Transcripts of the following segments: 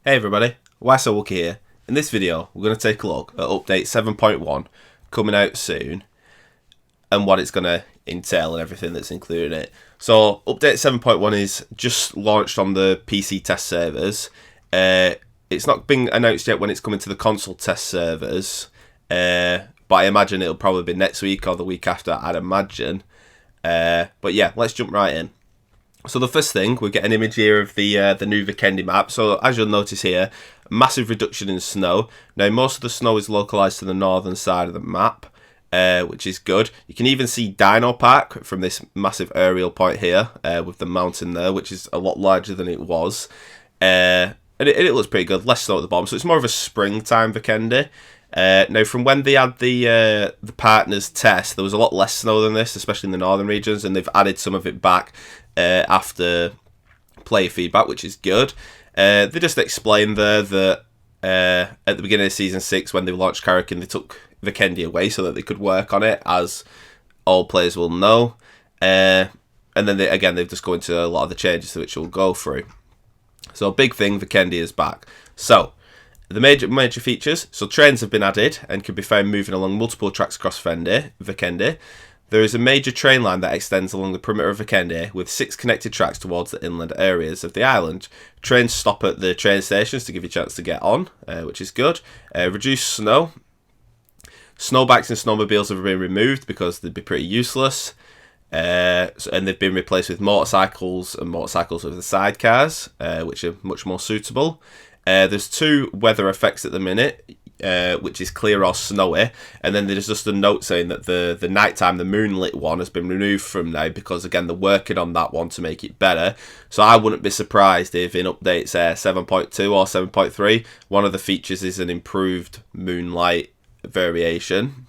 Hey everybody, Wookie here. In this video, we're going to take a look at Update 7.1 coming out soon and what it's going to entail and everything that's included in it. So, Update 7.1 is just launched on the PC test servers. It's not been announced yet when it's coming to the console test servers, but I imagine it'll probably be next week or the week after, I'd imagine. But yeah, let's jump right in. So the first thing, we get an image here of the new Vikendi map. So as you'll notice here, massive reduction in snow. Now most of the snow is localised to the northern side of the map, which is good. You can even see Dino Park from this massive aerial point here with the mountain there, which is a lot larger than it was. And it looks pretty good, less snow at the bottom. So it's more of a springtime Vikendi. Now, from when they had the partners test, there was a lot less snow than this, especially in the northern regions, and they've added some of it back after player feedback, which is good. They just explained there that at the beginning of Season 6, when they launched Karakin, they took Vikendi away so that they could work on it, as all players will know. And then, they've just gone into a lot of the changes which we'll go through. So, big thing, Vikendi is back. So, the major features, so trains have been added and can be found moving along multiple tracks across Vikendi. There is a major train line that extends along the perimeter of Vikendi with 6 connected tracks towards the inland areas of the island. Trains stop at the train stations to give you a chance to get on, which is good. Reduced snow. Snow bikes and snowmobiles have been removed because they'd be pretty useless. And they've been replaced with motorcycles and motorcycles with the sidecars, which are much more suitable. There's 2 weather effects at the minute, which is clear or snowy, and then there's just a note saying that the nighttime, the moonlit one, has been removed from now because, again, they're working on that one to make it better. So I wouldn't be surprised if in updates 7.2 or 7.3, one of the features is an improved moonlight variation.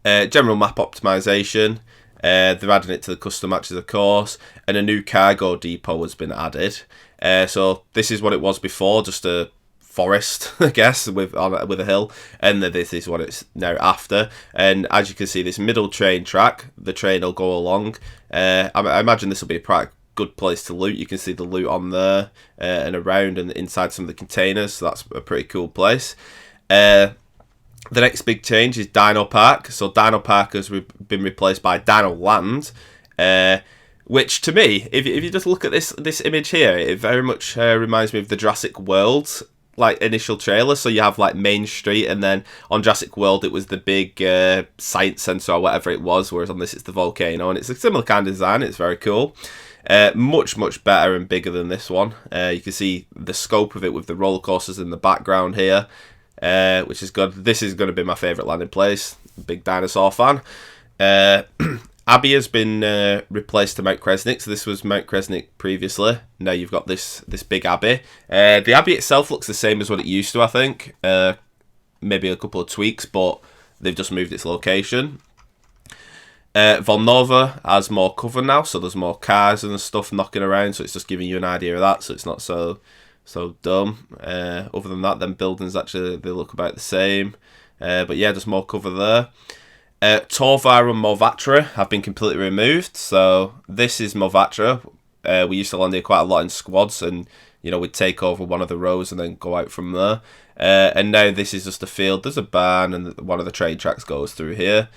General map optimization. They're adding it to the custom matches, of course, and a new cargo depot has been added. So this is what it was before, just a forest, I guess, with a hill, and this is what it's now after. And as you can see, this middle train track, the train will go along. I imagine this will be a pretty good place to loot. You can see the loot on there and around and inside some of the containers, so that's a pretty cool place. The next big change is Dino Park. So Dino Park has been replaced by Dino Land, which to me, if you just look at this image here, it very much reminds me of the Jurassic World initial trailer. So you have Main Street, and then on Jurassic World it was the big science centre or whatever it was, whereas on this it's the volcano, and it's a similar kind of design. It's very cool. Much better and bigger than this one. You can see the scope of it with the roller coasters in the background here. Which is good. This is going to be my favourite landing place. Big dinosaur fan. Abbey has been replaced to Mount Kresnik. So this was Mount Kresnik previously. Now you've got this big Abbey. The Abbey itself looks the same as what it used to, I think. Maybe a couple of tweaks, but they've just moved its location. Volnova has more cover now, so there's more cars and stuff knocking around. So it's just giving you an idea of that. So it's not so dumb. Other than that, then buildings actually, they look about the same. But yeah, just more cover there. Torvar and Movatra have been completely removed. So this is Movatra. We used to land here quite a lot in squads, and we'd take over one of the rows and then go out from there. And now this is just a field. There's a barn, and one of the train tracks goes through here.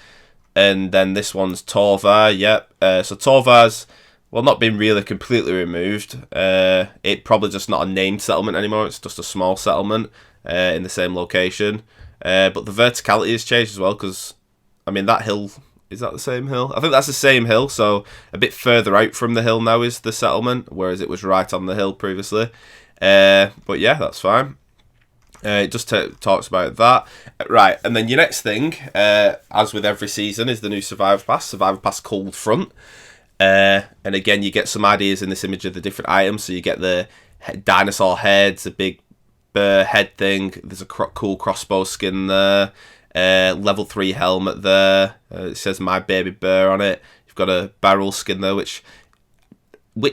And then this one's Torvar. Yep. So Torvar's not been really completely removed. It probably just not a named settlement anymore. It's just a small settlement in the same location. But the verticality has changed as well, because that hill, is that the same hill? I think that's the same hill. So a bit further out from the hill now is the settlement, whereas it was right on the hill previously. But yeah, that's fine. It just talks about that. Right, and then your next thing, as with every season, is the new Survivor Pass Cold Front. And again, you get some ideas in this image of the different items. So you get the dinosaur heads, a big bear head thing. There's a cool crossbow skin there. Level 3 helmet there. It says My Baby Bear on it. You've got a barrel skin there, which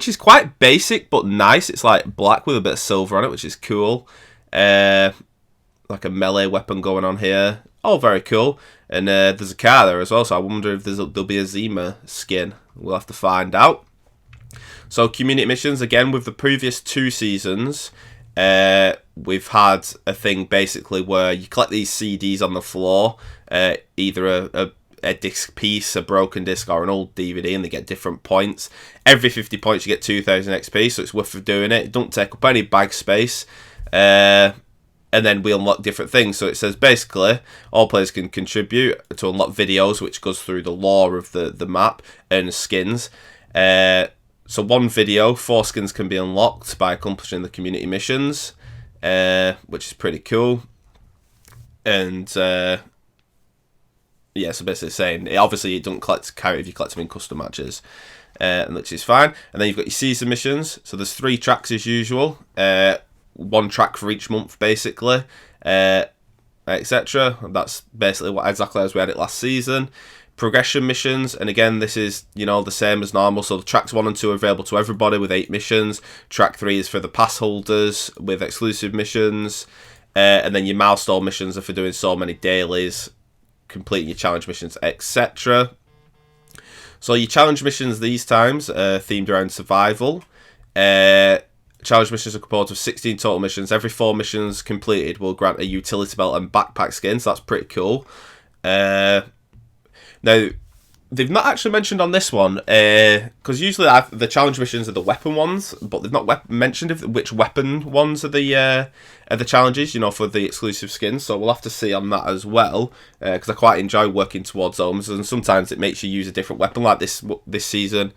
is quite basic but nice. It's black with a bit of silver on it, which is cool. Like a melee weapon going on here. All very cool. And there's a car there as well, so I wonder if there'll be a Zima skin. We'll have to find out. So community missions, again, with the previous 2 seasons, We've had a thing basically where you collect these CDs on the floor, either a disc piece, a broken disc, or an old DVD, and they get different points. Every 50 points you get 2,000 XP, so it's worth doing it. It don't take up any bag space. And then we unlock different things. So it says basically all players can contribute to unlock videos, which goes through the lore of the map, and skins. So one video, 4 skins can be unlocked by accomplishing the community missions, which is pretty cool. And yeah, so basically saying, obviously it doesn't count if you collect them in custom matches, which is fine. And then you've got your season missions. So there's 3 tracks as usual. 1 track for each month, basically, etc. That's basically exactly as we had it last season. Progression missions, and again, this is, the same as normal. So the tracks 1 and 2 are available to everybody with 8 missions. Track 3 is for the pass holders with exclusive missions, and then your milestone missions are for doing so many dailies, completing your challenge missions, etc. So your challenge missions these times are themed around survival. Challenge missions are composed of 16 total missions. Every 4 missions completed will grant a utility belt and backpack skin, so that's pretty cool. Now, they've not actually mentioned on this one, because usually the challenge missions are the weapon ones, but they've not mentioned which weapon ones are the challenges, for the exclusive skins. So we'll have to see on that as well, because I quite enjoy working towards those, and sometimes it makes you use a different weapon. Like this season,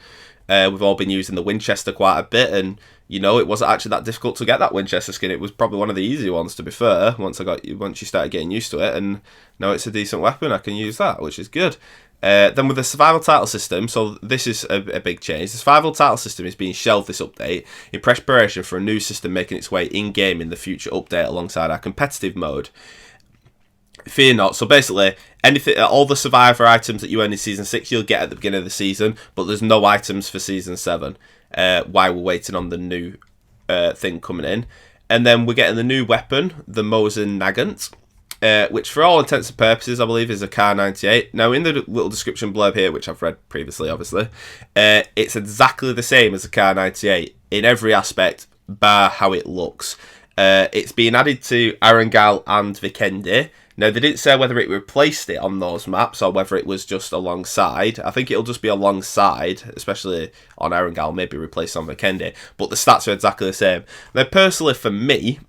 we've all been using the Winchester quite a bit, and it wasn't actually that difficult to get that Winchester skin. It was probably one of the easier ones, to be fair, once you started getting used to it, and now it's a decent weapon. I can use that, which is good. Then with the survival title system, so this is a big change. The survival title system is being shelved this update in preparation for a new system making its way in-game in the future update alongside our competitive mode. Fear not. So basically, all the survivor items that you earn in Season 6, you'll get at the beginning of the season, but there's no items for Season 7, while we're waiting on the new thing coming in. And then we're getting the new weapon, the Mosin-Nagant, which for all intents and purposes, I believe, is a Kar-98. Now, in the little description blurb here, which I've read previously, obviously, it's exactly the same as a Kar-98 in every aspect, bar how it looks. It's being added to Arangel and Vikendi. Now, they didn't say whether it replaced it on those maps or whether it was just alongside. I think it'll just be alongside, especially on Arangel, maybe replaced on Vikendi. But the stats are exactly the same. Now, personally, for me,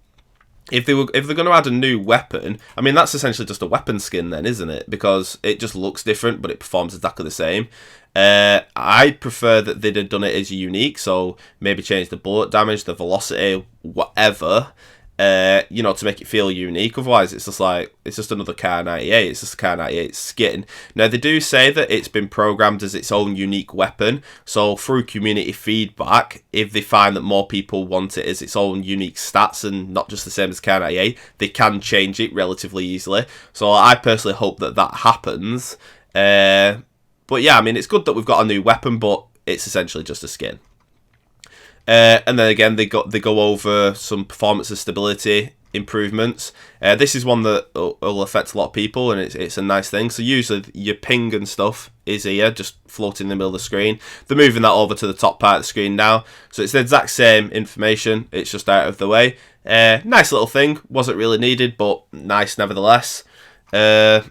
if they're going to add a new weapon, I mean, that's essentially just a weapon skin then, isn't it? Because it just looks different, but it performs exactly the same. I prefer that they'd have done it as unique, so maybe change the bullet damage, the velocity, whatever, to make it feel unique. Otherwise, it's just another Kar-98. It's just a Kar-98 skin. Now, they do say that it's been programmed as its own unique weapon. So through community feedback, if they find that more people want it as its own unique stats and not just the same as Kar-98, they can change it relatively easily. So I personally hope that happens. But yeah, I mean, it's good that we've got a new weapon, but it's essentially just a skin. And then again, they go over some performance and stability improvements. This is one that will affect a lot of people, and it's a nice thing. So usually your ping and stuff is here, just floating in the middle of the screen. They're moving that over to the top part of the screen now. So it's the exact same information, it's just out of the way. Nice little thing, wasn't really needed, but nice nevertheless. A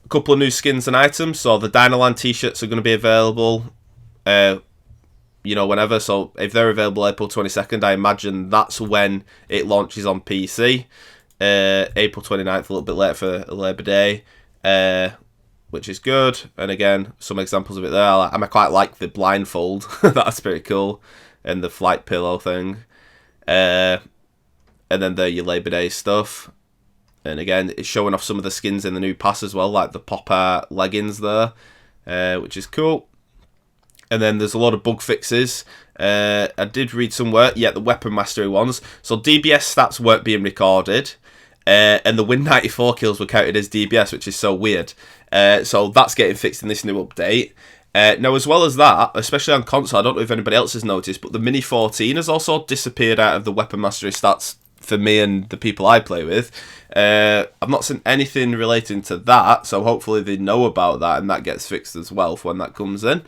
couple of new skins and items. So the Dynaland t-shirts are going to be available whenever. So if they're available April 22nd, I imagine that's when it launches on PC. April 29th, a little bit later for Labor Day, which is good. And again, some examples of it there. I quite like the blindfold. That's pretty cool. And the flight pillow thing. And then there your Labor Day stuff. And again, it's showing off some of the skins in the new pass as well, like the pop art leggings there, which is cool. And then there's a lot of bug fixes. I did read somewhere, the weapon mastery ones. So DBS stats weren't being recorded, and the Win 94 kills were counted as DBS, which is so weird. So that's getting fixed in this new update. Now, as well as that, especially on console, I don't know if anybody else has noticed, but the Mini 14 has also disappeared out of the weapon mastery stats for me and the people I play with. I've not seen anything relating to that, so hopefully they know about that and that gets fixed as well for when that comes in.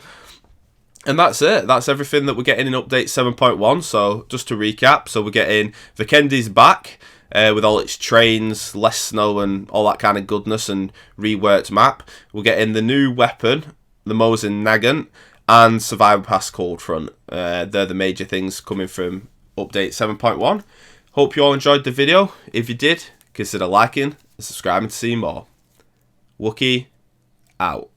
And that's it. That's everything that we're getting in update 7.1. So just to recap, so we're getting Vikendi's back with all its trains, less snow and all that kind of goodness, and reworked map. We're getting the new weapon, the Mosin-Nagant, and Survivor Pass Cold Front. They're the major things coming from update 7.1. Hope you all enjoyed the video. If you did, consider liking and subscribing to see more. Wookie out.